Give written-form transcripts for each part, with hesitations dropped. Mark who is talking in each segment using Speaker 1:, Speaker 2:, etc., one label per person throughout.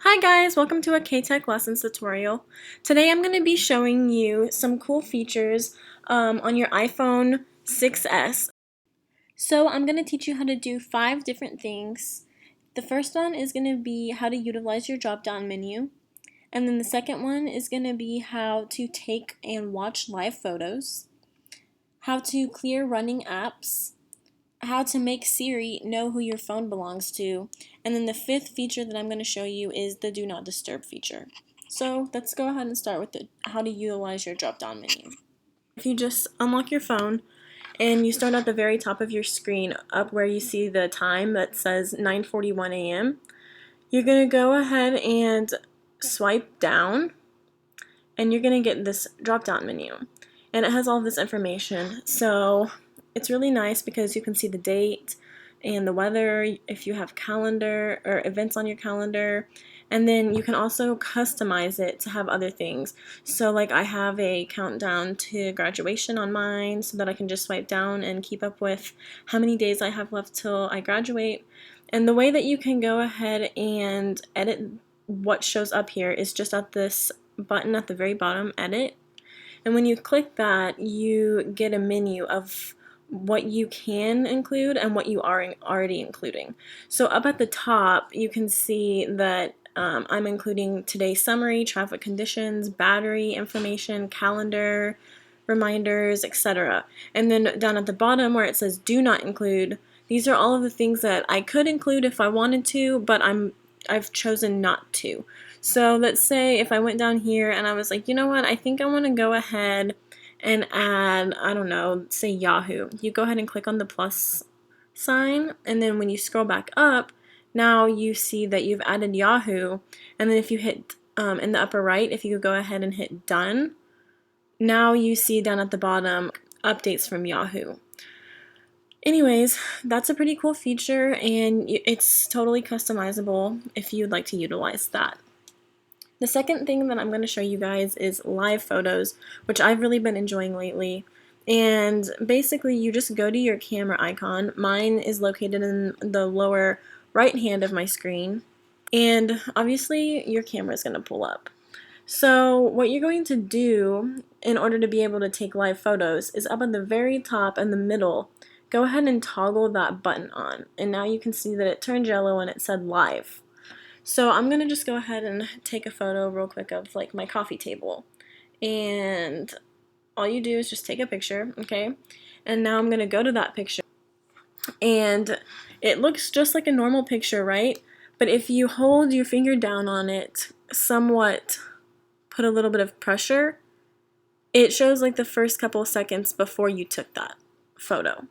Speaker 1: Hi guys, welcome to a K-Tech Lessons tutorial. Today I'm going to be showing you some cool features on your iPhone 6S. So I'm going to teach you how to do 5 different things. The first one is going to be how to utilize your drop-down menu. And then the second one is going to be how to take and watch live photos, how to clear running apps, how to make Siri know who your phone belongs to, and then the fifth feature that I'm going to show you is the Do Not Disturb feature. So let's go ahead and start with how to utilize your drop-down menu. If you just unlock your phone and you start at the very top of your screen up where you see the time that says 9:41 a.m., you're going to go ahead and swipe down and you're going to get this drop-down menu. And it has all this information. So it's really nice because you can see the date and the weather, if you have calendar or events on your calendar. And then you can also customize it to have other things. So like I have a countdown to graduation on mine so that I can just swipe down and keep up with how many days I have left till I graduate. And the way that you can go ahead and edit what shows up here is just at this button at the very bottom, edit. And when you click that, you get a menu of what you can include and what you are already including. So up at the top, you can see that I'm including today's summary, traffic conditions, battery information, calendar, reminders, etc. And then down at the bottom where it says do not include, these are all of the things that I could include if I wanted to, but I've chosen not to. So let's say if I went down here and I was like, you know what, I think I want to go ahead and add, I don't know, say Yahoo. You go ahead and click on the plus sign, and then when you scroll back up, now you see that you've added Yahoo, and then if you hit in the upper right, if you go ahead and hit done, now you see down at the bottom updates from Yahoo. Anyways, that's a pretty cool feature, and it's totally customizable if you'd like to utilize that. The second thing that I'm going to show you guys is live photos, which I've really been enjoying lately. And basically you just go to your camera icon. Mine is located in the lower right hand of my screen. And obviously your camera is going to pull up. So what you're going to do in order to be able to take live photos is up at the very top in the middle, go ahead and toggle that button on. And now you can see that it turned yellow and it said live. So I'm going to just go ahead and take a photo real quick of like my coffee table. And all you do is just take a picture, okay? And now I'm going to go to that picture. And it looks just like a normal picture, right? But if you hold your finger down on it, somewhat put a little bit of pressure, it shows like the first couple of seconds before you took that photo.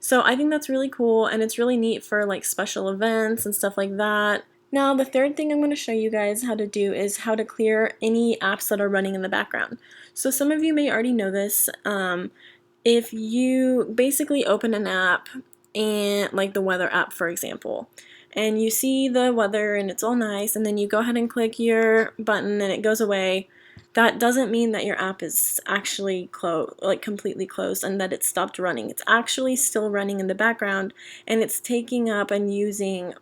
Speaker 1: So I think that's really cool, and it's really neat for like special events and stuff like that. Now the third thing I'm going to show you guys how to do is how to clear any apps that are running in the background. So some of you may already know this. If you basically open an app, and like the weather app for example, and you see the weather and it's all nice, and then you go ahead and click your button and it goes away, that doesn't mean that your app is actually completely closed and that it's stopped running. It's actually still running in the background, and it's taking up and using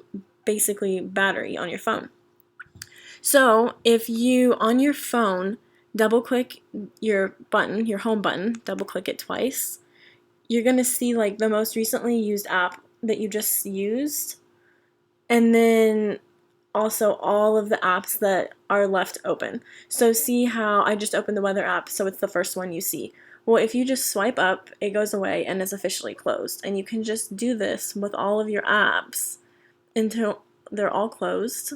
Speaker 1: basically battery on your phone. So if you on your phone double click your button, your home button, double click it twice, you're going to see like the most recently used app that you just used, and then also all of the apps that are left open. So see how I just opened the weather app, so it's the first one you see. Well, if you just swipe up, it goes away and is officially closed. And you can just do this with all of your apps until they're all closed,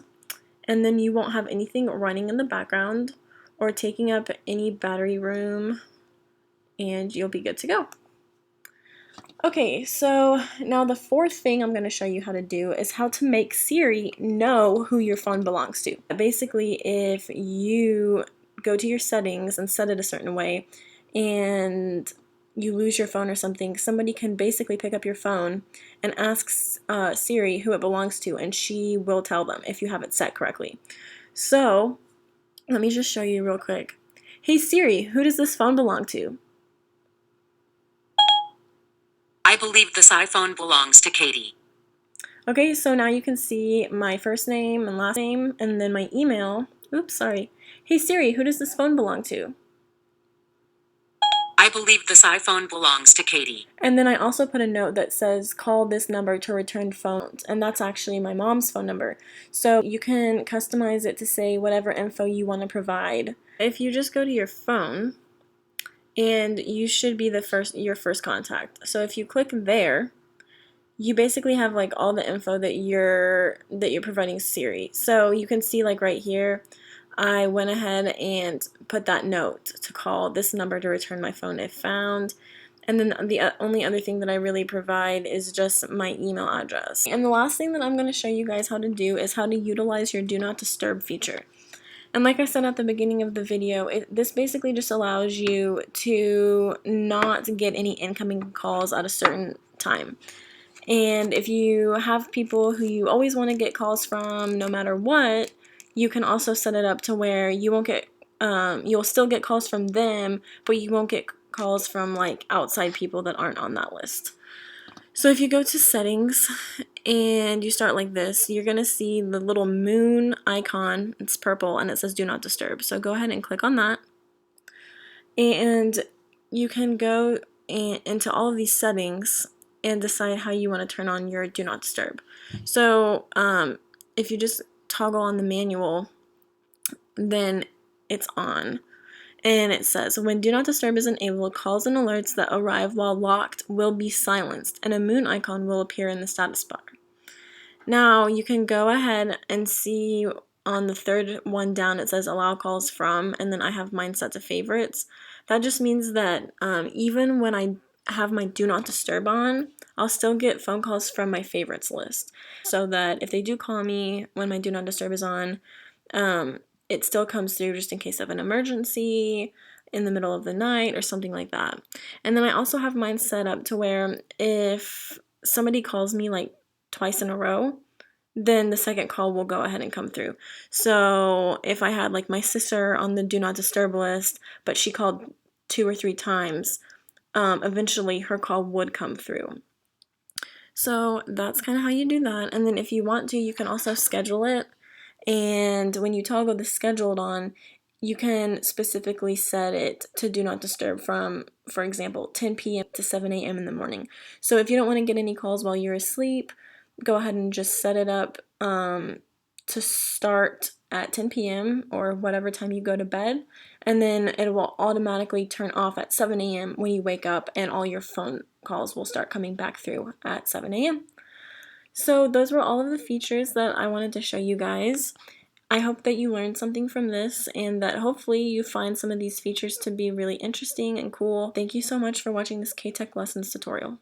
Speaker 1: and then you won't have anything running in the background or taking up any battery room, and you'll be good to go. Okay, so now the fourth thing I'm going to show you how to do is how to make Siri know who your phone belongs to. Basically, if you go to your settings and set it a certain way and you lose your phone or something, somebody can basically pick up your phone and ask Siri who it belongs to, and she will tell them if you have it set correctly. So let me just show you real quick. Hey Siri, who does this phone belong to?
Speaker 2: I believe this iPhone belongs to Katie.
Speaker 1: Okay, so now you can see my first name and last name and then my email. Oops, sorry. Hey Siri, who does this phone belong to?
Speaker 2: I believe this iPhone belongs to Katie.
Speaker 1: And then I also put a note that says call this number to return phones, and that's actually my mom's phone number. So you can customize it to say whatever info you want to provide. If you just go to your phone, and you should be your first contact. So if you click there, you basically have like all the info that you're providing Siri. So you can see like right here, I went ahead and put that note to call this number to return my phone if found. And then the only other thing that I really provide is just my email address. And the last thing that I'm going to show you guys how to do is how to utilize your Do Not Disturb feature. And like I said at the beginning of the video, this basically just allows you to not get any incoming calls at a certain time. And if you have people who you always want to get calls from no matter what, you can also set it up to where you won't get, you'll still get calls from them, but you won't get calls from like outside people that aren't on that list. So if you go to settings and you start like this, you're going to see the little moon icon. It's purple and it says do not disturb. So go ahead and click on that. And you can go into all of these settings and decide how you want to turn on your do not disturb. So if you just toggle on the manual, then it's on. And it says, when Do Not Disturb is enabled, calls and alerts that arrive while locked will be silenced, and a moon icon will appear in the status bar. Now, you can go ahead and see on the third one down, it says allow calls from, and then I have mine set to favorites. That just means that even when I have my Do Not Disturb on, I'll still get phone calls from my favorites list. So that if they do call me when my Do Not Disturb is on, it still comes through just in case of an emergency in the middle of the night or something like that. And then I also have mine set up to where if somebody calls me like twice in a row, then the second call will go ahead and come through. So if I had like my sister on the do not disturb list, but she called 2 or 3 times, eventually her call would come through. So that's kind of how you do that. And then if you want to, you can also schedule it. And when you toggle the scheduled on, you can specifically set it to do not disturb from, for example, 10 p.m. to 7 a.m. in the morning. So if you don't want to get any calls while you're asleep, go ahead and just set it up to start at 10 p.m. or whatever time you go to bed, and then it will automatically turn off at 7 a.m. when you wake up, and all your phone calls will start coming back through at 7 a.m. So those were all of the features that I wanted to show you guys. I hope that you learned something from this and that hopefully you find some of these features to be really interesting and cool. Thank you so much for watching this K-Tech Lessons tutorial.